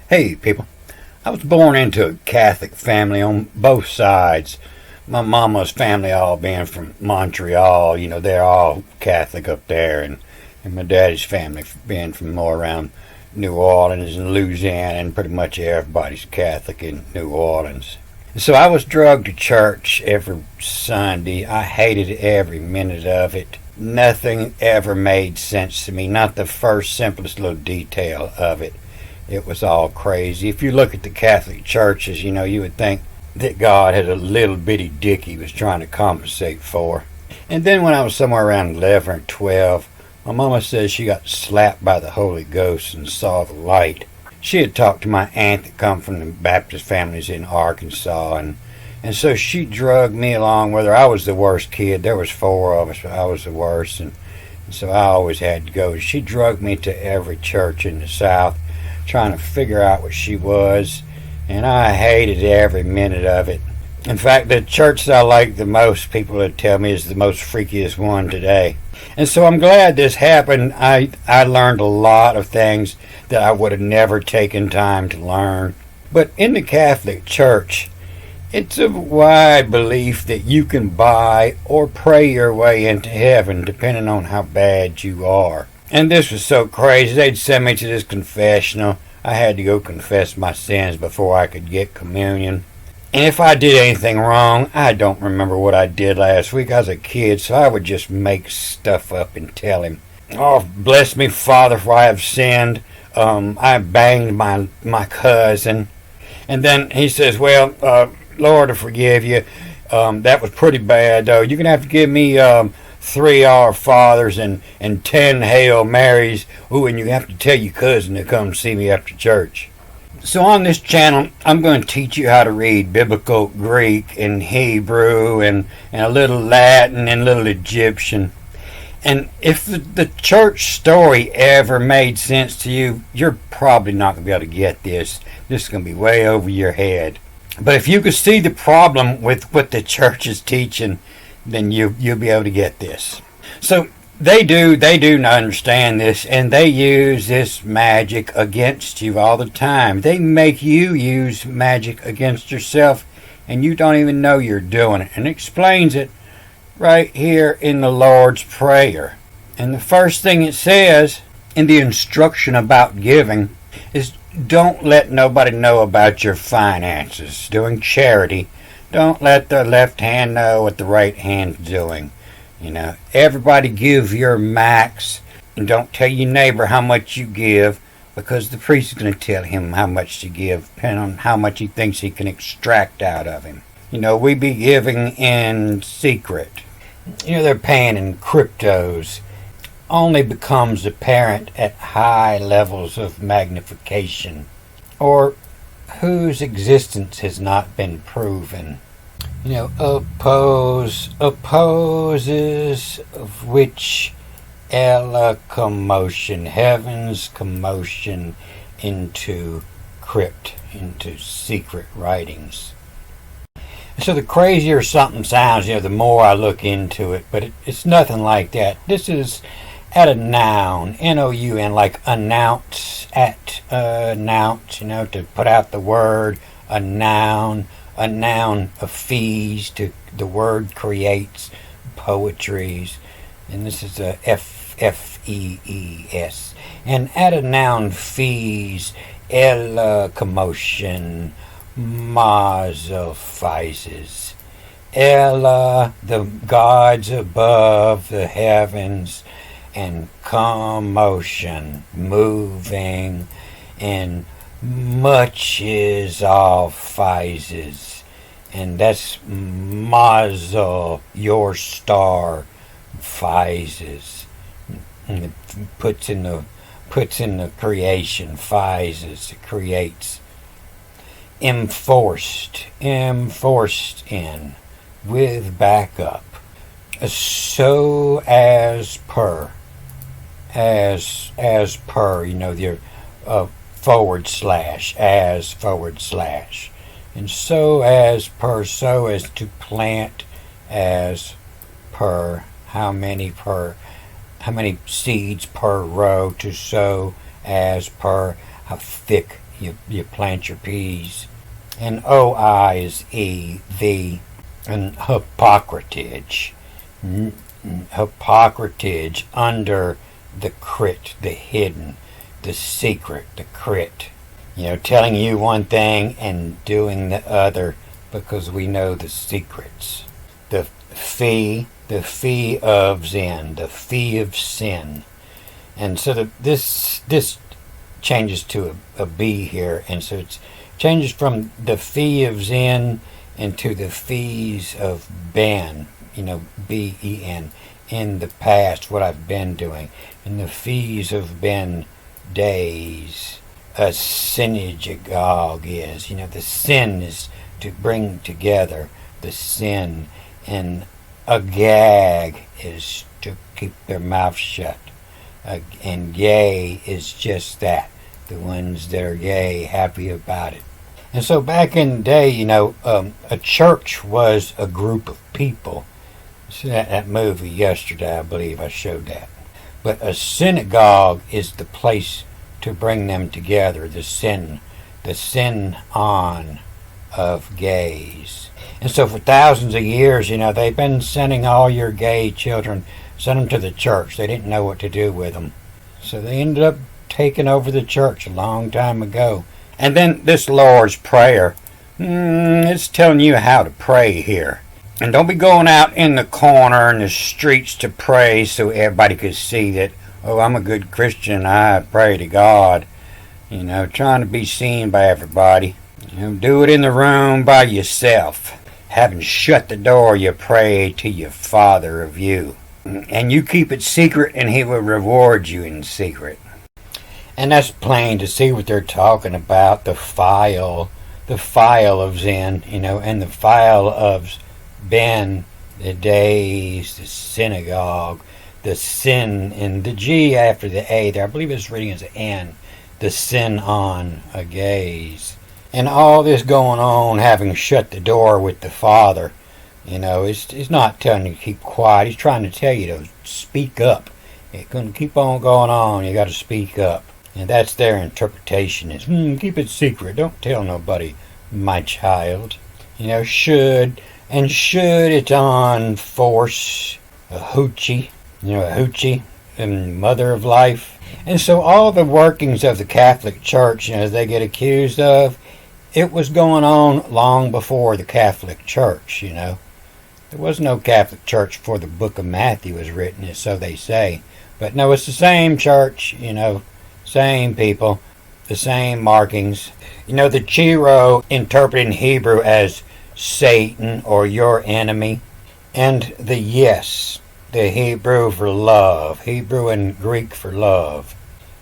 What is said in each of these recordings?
Hey, people. I was born into a Catholic family on both sides. My mama's family all being from Montreal, they're all Catholic up there, and my daddy's family being from more around New Orleans and Louisiana, and pretty much everybody's Catholic in New Orleans. So I was drugged to church every Sunday. I hated every minute of it. Nothing ever made sense to me, not the first simplest little detail of it. It was all crazy. If you look at the Catholic churches, you would think that God had a little bitty dick he was trying to compensate for. And then when I was somewhere around 11 or 12, my mama says she got slapped by the Holy Ghost and saw the light. She had talked to my aunt that come from the Baptist families in Arkansas, and so she drugged me along with her. I was the worst kid. There was four of us, but I was the worst, and so I always had to go. She drugged me to every church in the South, trying to figure out what she was, and I hated every minute of it. In fact, the church that I like the most, people would tell me, is the most freakiest one today. And so I'm glad this happened. I learned a lot of things that I would have never taken time to learn. But in the Catholic Church, it's a wide belief that you can buy or pray your way into heaven depending on how bad you are. And this was so crazy. They'd send me to this confessional. I had to go confess my sins before I could get communion. And if I did anything wrong, I don't remember what I did last week. I was a kid, so I would just make stuff up and tell him. Oh, bless me, Father, for I have sinned. I banged my cousin. And then he says, well, Lord, to forgive you. That was pretty bad, though. You're going to have to give me 3 Our Fathers and 10 Hail Marys. Ooh, and you have to tell your cousin to come see me after church. So on this channel, I'm going to teach you how to read biblical Greek and Hebrew and a little Latin and a little Egyptian. And if the church story ever made sense to you, you're probably not going to be able to get this. This is going to be way over your head. But if you could see the problem with what the church is teaching, then you'll be able to get this. So they do not understand this, and they use this magic against you all the time. They make you use magic against yourself, and you don't even know you're doing it. And it explains it right here in the Lord's Prayer. And the first thing it says in the instruction about giving is, don't let nobody know about your finances. Doing charity, don't let the left hand know what the right hand's doing. Everybody give your max, and don't tell your neighbor how much you give, because the priest is going to tell him how much to give, depending on how much he thinks he can extract out of him. We be giving in secret. They're paying in cryptos. Only becomes apparent at high levels of magnification, or whose existence has not been proven. Opposes, of which Ella commotion, heaven's commotion into crypt, into secret writings. So the crazier something sounds, the more I look into it, but it's nothing like that. This is at a noun, N-O-U-N, like announce, to put out the word, a noun of fees, to the word creates poetries, and this is a F-E-E-S. And at a noun fees, commotion, Mazophyses. Ella, the gods above the heavens, and commotion, moving, and much is all physes, and that's Mazel, your star, physes. And it puts in the creation, physes, it creates. Enforced in, with backup, so as per, the forward slash, and so as per, so as to plant, as per, how many seeds per row, to sow as per how thick you plant your peas. And OI is E, the, and Hippocratage. Hippocratage under the crit, the hidden, the secret, the crit. Telling you one thing and doing the other because we know the secrets. The fee of Zen, the fee of sin. And so this changes to a B here, and so it changes from the fee of Zen into the fees of Ben, Ben, in the past, what I've been doing. And the fees of Ben days. A synagogue is, the sin is to bring together the sin, and a gag is to keep their mouth shut. And gay is just that, the ones that are gay, happy about it. And so back in the day, a church was a group of people. See that movie yesterday, I believe I showed that. But a synagogue is the place to bring them together, the sin on of gays. And so for thousands of years, they've been sending all your gay children, send them to the church. They didn't know what to do with them. So they ended up taking over the church a long time ago. And then this Lord's Prayer, it's telling you how to pray here. And don't be going out in the corner in the streets to pray so everybody could see that, oh, I'm a good Christian, I pray to God. Trying to be seen by everybody. Do it in the room by yourself. Having shut the door, you pray to your Father of you. And you keep it secret, and He will reward you in secret. And that's plain to see what they're talking about, the file of Zen, and the file of Ben, the days, the synagogue, the sin, and the G after the A there, I believe it's reading as an N, the sin on a gaze. And all this going on, having shut the door with the Father, he's not telling you to keep quiet. He's trying to tell you to speak up. It's going to keep on going on. You got to speak up. And that's their interpretation is, keep it secret. Don't tell nobody, my child. Should it's on force, a hoochie, and mother of life. And so all the workings of the Catholic Church, they get accused of, it was going on long before the Catholic Church, There was no Catholic Church before the book of Matthew was written, so they say. But no, it's the same church, same people, the same markings. The Chiro interpreted in Hebrew as Satan or your enemy. And the yes, the Hebrew for love, Hebrew and Greek for love.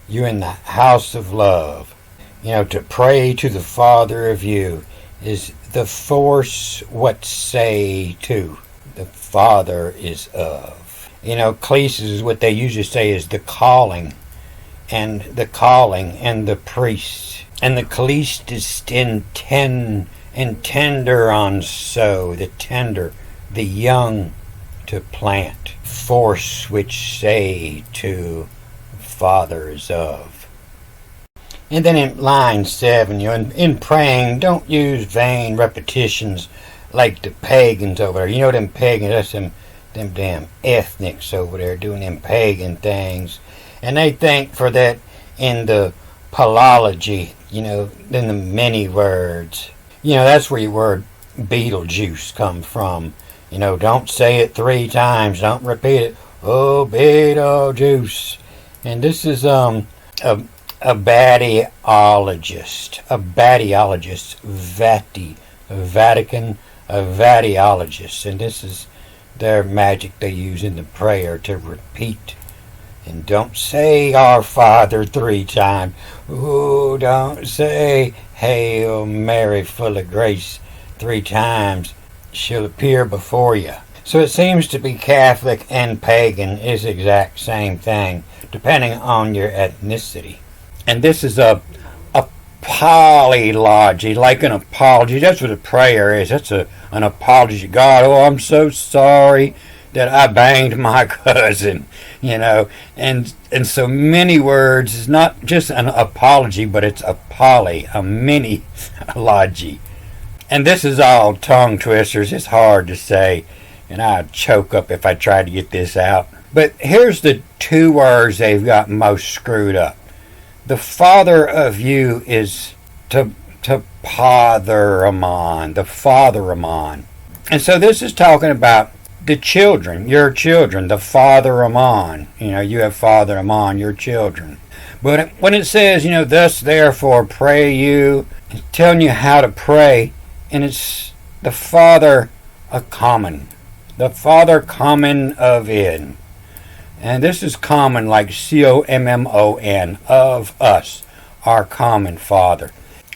You're in the house of love. To pray to the Father of you is the force what say to. The Father is of. Klesis is what they usually say is the calling and the priest. And the Kleist is tender on sow, the tender, the young to plant. Force which say to fathers of. And then in line 7, in praying, don't use vain repetitions like the pagans over there. Them pagans, that's them damn ethnics over there doing them pagan things. And they think for that in the philology, in the many words. That's where your word Beetlejuice comes from. Don't say it 3 times. Don't repeat it. Oh, Beetlejuice. And this is a badiologist, Vatican, a vatiologist, and this is their magic they use in the prayer to repeat. And don't say Our Father 3 times. Ooh, don't say Hail Mary, full of grace 3 times. She'll appear before you. So it seems to be Catholic and pagan is the exact same thing, depending on your ethnicity. And this is a polylogy, like an apology. That's what a prayer is. That's an apology to God. Oh, I'm so sorry that I banged my cousin, and so many words is not just an apology, but it's a mini-logy. And this is all tongue twisters. It's hard to say, and I'd choke up if I tried to get this out. But here's the two words they've got most screwed up. The father of you is to Father-amon, the Father-amon. And so this is talking about the children, your children, the Father-amon. You have Father-amon, your children. But when it says, thus therefore pray you, it's telling you how to pray, and it's the Father a common. The Father common of in. And this is common like COMMON, of us, our common Father.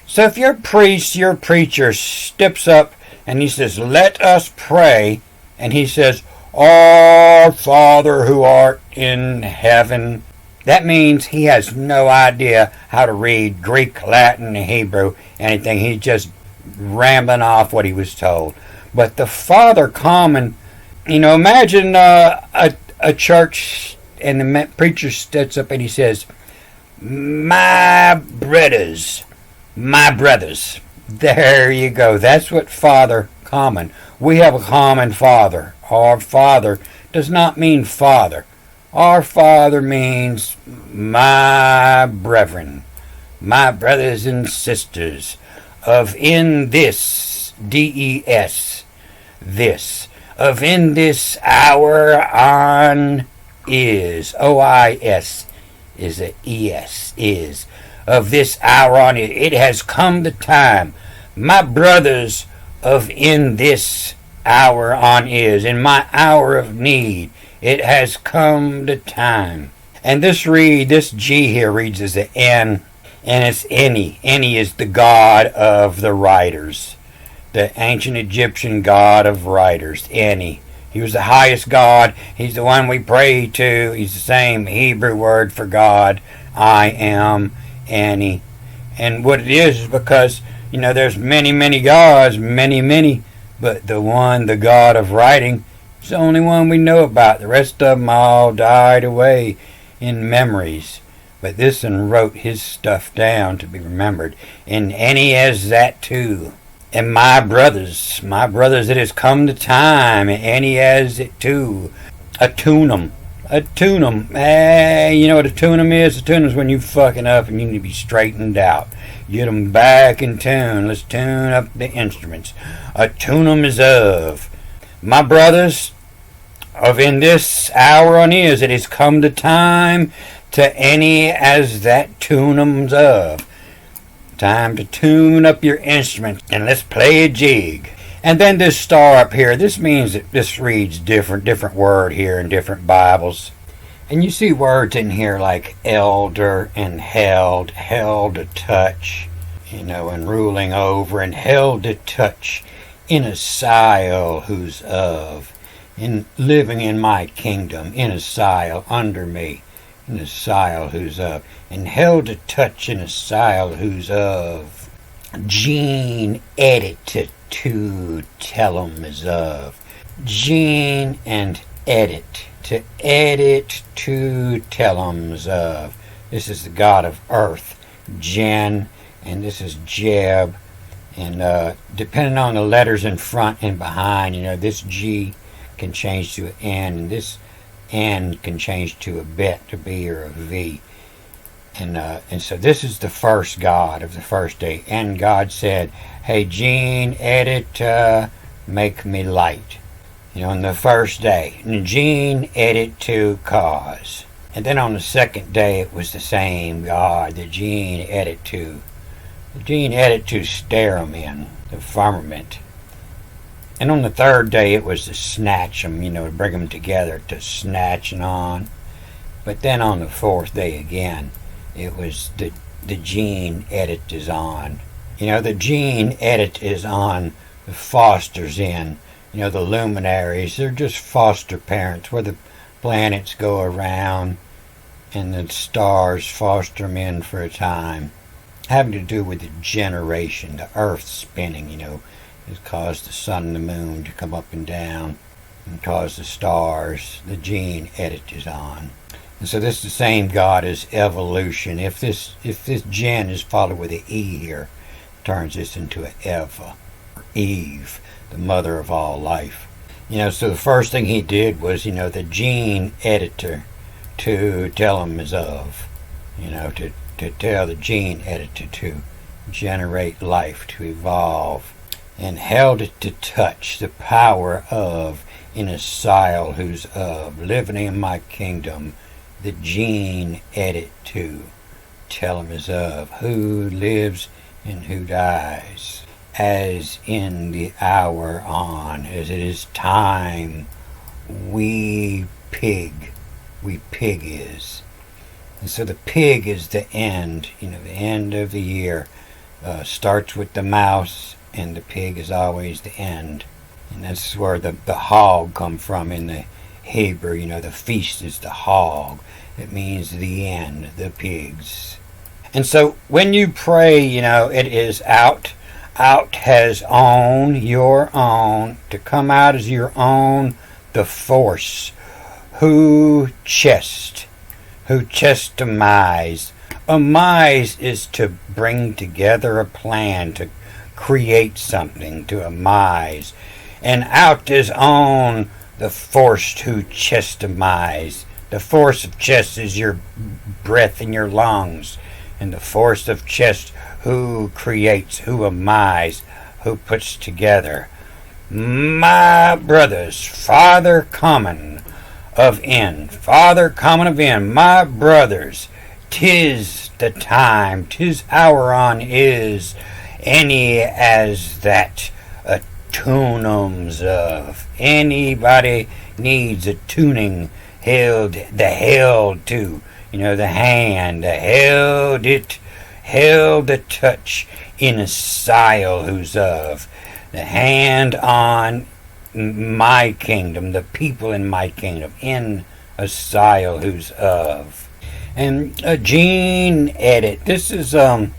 So if your priest, your preacher steps up and he says, let us pray, and he says, our Father who art in heaven, that means he has no idea how to read Greek, Latin, Hebrew, anything. He's just rambling off what he was told. But the Father common, imagine a church and the preacher steps up and he says, my brothers. There you go. That's what Father common. We have a common Father. Our Father does not mean Father. Our Father means my brethren, my brothers and sisters, of in this, D-E-S, this, of in this hour on is, O-I-S, is a E-S, is, of this hour on it has come the time, my brothers, of in this hour on is, in my hour of need, it has come the time. And this G here reads as an N, and it's Eni. Eni is the god of the writers, the ancient Egyptian god of writers, Eni. He was the highest god. He's the one we pray to. He's the same Hebrew word for God, I am, Eni. And what it is because, there's many gods, many, but the god of writing, is the only one we know about. The rest of them all died away in memories. But this one wrote his stuff down to be remembered. And Eni has that too. And my brothers, it has come the time, and Eni has it too. Attune them. You know what a tune is? A tune is when you fucking up and you need to be straightened out. Get them back in tune. Let's tune up the instruments. Attune them is of. My brothers, of in this hour on is, it has come the time to Eni as that tune 'em's of. Time to tune up your instruments and let's play a jig. And then this star up here, this means that this reads different word here in different Bibles. And you see words in here like elder and held to touch, and ruling over, and held to touch, in a sile who's of, in living in my kingdom, in a sile under me, in a sile who's of, and held to touch in a sile who's of. Gene edit to tell 'em is of. Gene and edit. To edit to tell 'em's of. This is the god of earth, Jen, and this is Jeb. And depending on the letters in front and behind, this G can change to an N, and this N can change to a bet, a B, or a V. And so this is the first God of the first day. And God said, hey, Gene, edit, make me light. On the first day. And Gene, edit to cause. And then on the second day, it was the same God, the Gene, edit to. The Gene, edit to stare 'em in the firmament. And on the third day, it was to snatch 'em, to bring 'em together, to snatching on. But then on the fourth day again, it was the gene edit is on. The gene edit is on the fosters in. The luminaries, they're just foster parents where the planets go around and the stars foster them in for a time. Having to do with the generation, the earth spinning, has caused the sun and the moon to come up and down. because the stars, the gene edit is on. And so this is the same God as evolution. If this gen is followed with an E here, turns this into an Eva, or Eve, the mother of all life. So the first thing he did was, the gene editor to tell him is of, to tell the gene editor to generate life, to evolve, and held it to touch the power of in a sile who's of, living in my kingdom, the gene edit to tell him is of, who lives and who dies, as in the hour on, as it is time, we pig is. And so the pig is the end, the end of the year. Starts with the mouse, and the pig is always the end. And that's where the hog come from in the Hebrew. The feast is the hog. It means the end, the pigs. And so when you pray, it is out. Out has own, your own, to come out as your own, the force. Who chestimize. Amise is to bring together a plan, to create something, to amise. And out is on the force who chestimize. The force of chest is your breath in your lungs. And the force of chest who creates, who amise, who puts together. My brothers, Father common of end, my brothers, 'tis the time, 'tis hour on is, any as that attuneums of. Anybody needs a tuning, held to, the hand, held the touch in a sile who's of, the hand on my kingdom, the people in my kingdom, in a sile who's of. And a gene edit. This is, the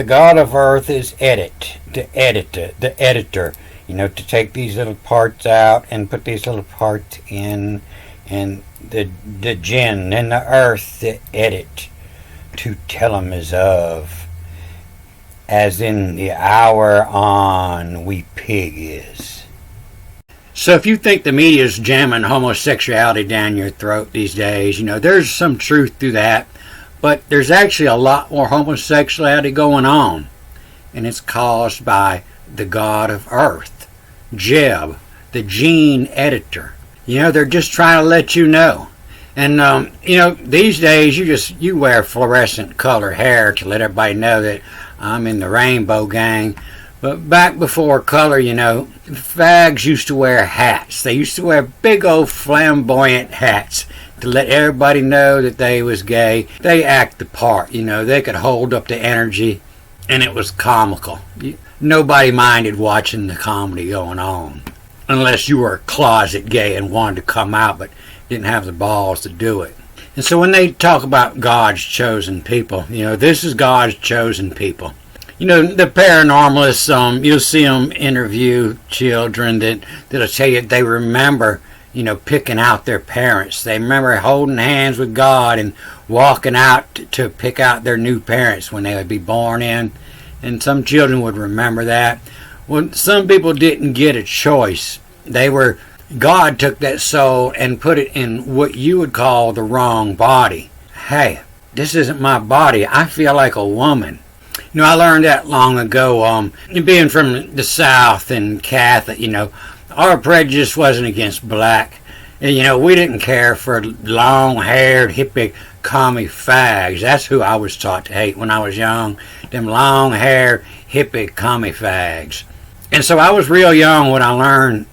God of Earth is edit, the editor, to take these little parts out and put these little parts in, and the gin and the earth, the edit, to tell him is of, as in the hour on we pig is. So if you think the media's jamming homosexuality down your throat these days, there's some truth to that, but there's actually a lot more homosexuality going on, and it's caused by the God of Earth, Jeb, the gene editor. They're just trying to let you know. And, these days you wear fluorescent colored hair to let everybody know that I'm in the rainbow gang. But back before color, fags used to wear hats. They used to wear big old flamboyant hats to let everybody know that they was gay. They act the part, they could hold up the energy, and it was comical. Nobody minded watching the comedy going on, unless you were a closet gay and wanted to come out but didn't have the balls to do it. And so when they talk about God's chosen people, this is God's chosen people. The paranormalists, you'll see them interview children that'll tell you they remember, picking out their parents. They remember holding hands with God and walking out to pick out their new parents when they would be born in. And some children would remember that. Well, some people didn't get a choice. God took that soul and put it in what you would call the wrong body. Hey, this isn't my body. I feel like a woman. I learned that long ago. Being from the South and Catholic, our prejudice wasn't against black. And, we didn't care for long-haired, hippie, commie fags. That's who I was taught to hate when I was young. Them long-haired, hippie, commie fags. And so I was real young when I learned,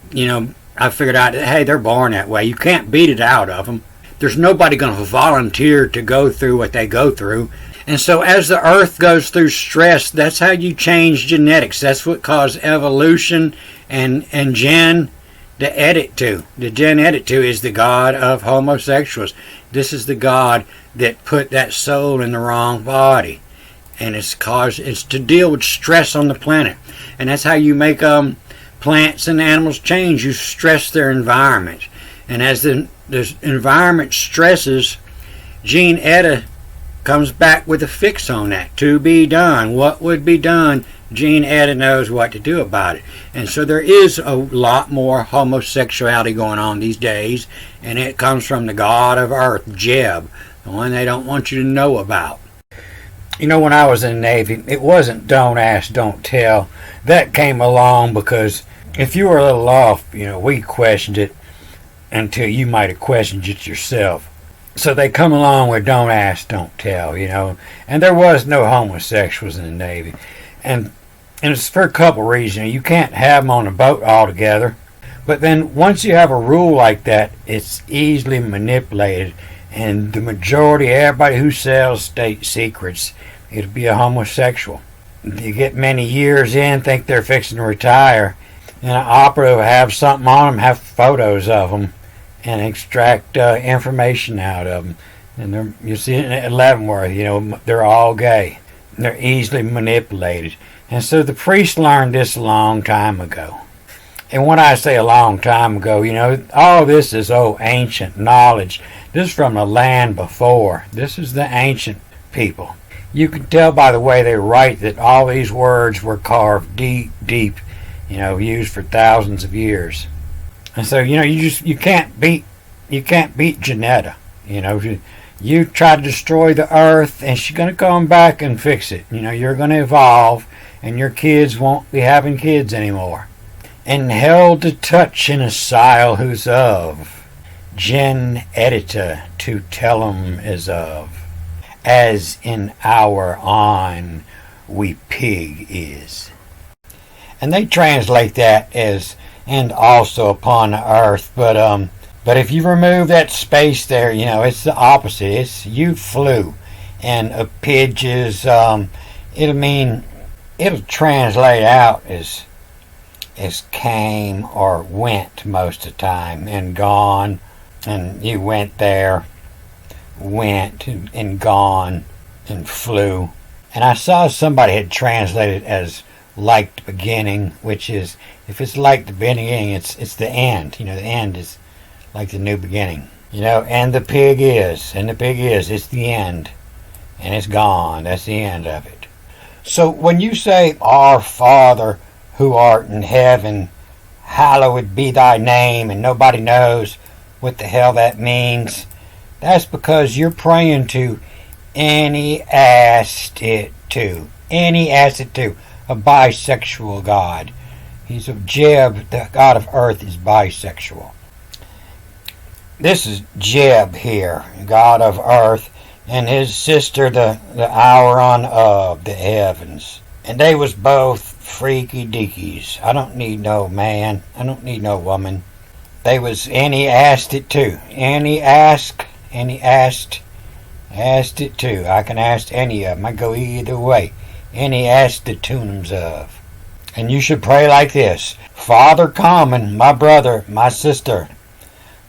I figured out that, hey, they're born that way. You can't beat it out of them. There's nobody going to volunteer to go through what they go through. And so as the earth goes through stress, that's how you change genetics. That's what caused evolution and gen to edit to. The gen edit to is the God of homosexuals. This is the God that put that soul in the wrong body. And it's to deal with stress on the planet. And that's how you make plants and animals change, you stress their environment. And as the environment stresses, Gene Etta comes back with a fix on that. To be done. What would be done? Gene Etta knows what to do about it. And so there is a lot more homosexuality going on these days, and it comes from the god of earth, Jeb, the one they don't want you to know about. You know, when I was in the Navy, it wasn't don't ask, don't tell. That came along because if you were a little off, we questioned it until you might have questioned it yourself. So they come along with don't ask, don't tell, And there was no homosexuals in the Navy. And it's for a couple reasons. You can't have them on a boat altogether. But then once you have a rule like that, it's easily manipulated. And the majority, everybody who sells state secrets, it'll be a homosexual. You get many years in, think they're fixing to retire, and an operative will have something on them, have photos of them, and extract information out of them. And you see it at Leavenworth, they're all gay. They're easily manipulated. And so the priests learned this a long time ago. And when I say a long time ago, all this is ancient knowledge. This is from the land before. This is the ancient people. You can tell by the way they write that all these words were carved deep, used for thousands of years. And so, you can't beat Janetta. You try to destroy the earth, and she's going to come back and fix it. You're going to evolve, and your kids won't be having kids anymore. And held to touch in a sile who's of, Gen edita to tell 'em is of, as in our on we pig is. And they translate that as, and also upon the earth, but if you remove that space there, it's the opposite. It's you flew, and a pidge is, it'll translate out as came or went most of the time, and gone, and you went there, went, and gone, and flew. And I saw somebody had translated as like the beginning, which is, if it's like the beginning, it's the end. The end is like the new beginning. And the pig is, it's the end, and it's gone. That's the end of it. So when you say, Our Father who art in heaven, hallowed be thy name, and nobody knows what the hell that means, that's because you're praying to any asked it to, a bisexual god. He's a Jeb, the god of earth is bisexual. This is Jeb here, god of earth, and his sister, the Auron of the heavens. And they was both freaky deakies. I don't need no man. I don't need no woman. They was any asked it to. Any asked it to. I can ask any of them. I go either way. Any asked the tunums of. And you should pray like this. Father common, my brother, my sister,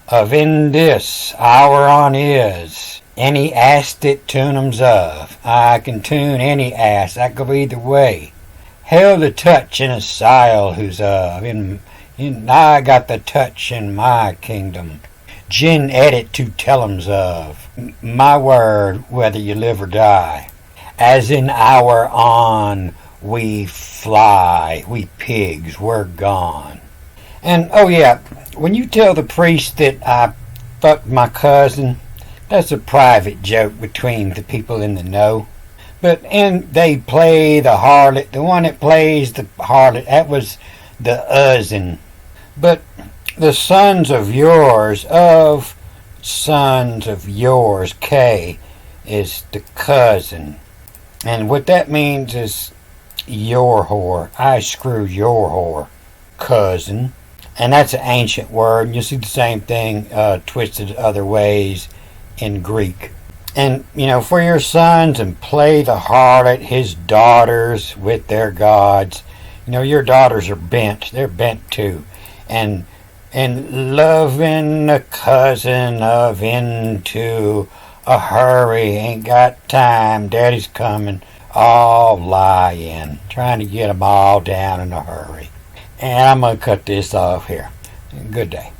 of in this Auron is. Any asked it tunums of. I can tune any ass. I go either way. Held the touch in a sile who's of. I got the touch in my kingdom. Gin edit to tell 'ems of. My word, whether you live or die. As in our on we fly. We pigs, we're gone. And, when you tell the priest that I fucked my cousin, that's a private joke between the people in the know. And they play the harlot. The one that plays the harlot, that was the Uzzin. But the sons of yours, K, is the cousin. And what that means is your whore. I screw your whore, cousin. And that's an ancient word. You see the same thing twisted other ways in Greek. And, for your sons, and play the harlot, his daughters with their gods. Your daughters are bent. They're bent too. And loving a cousin of into a hurry. Ain't got time. Daddy's coming. All lying. Trying to get them all down in a hurry. And I'm going to cut this off here. Good day.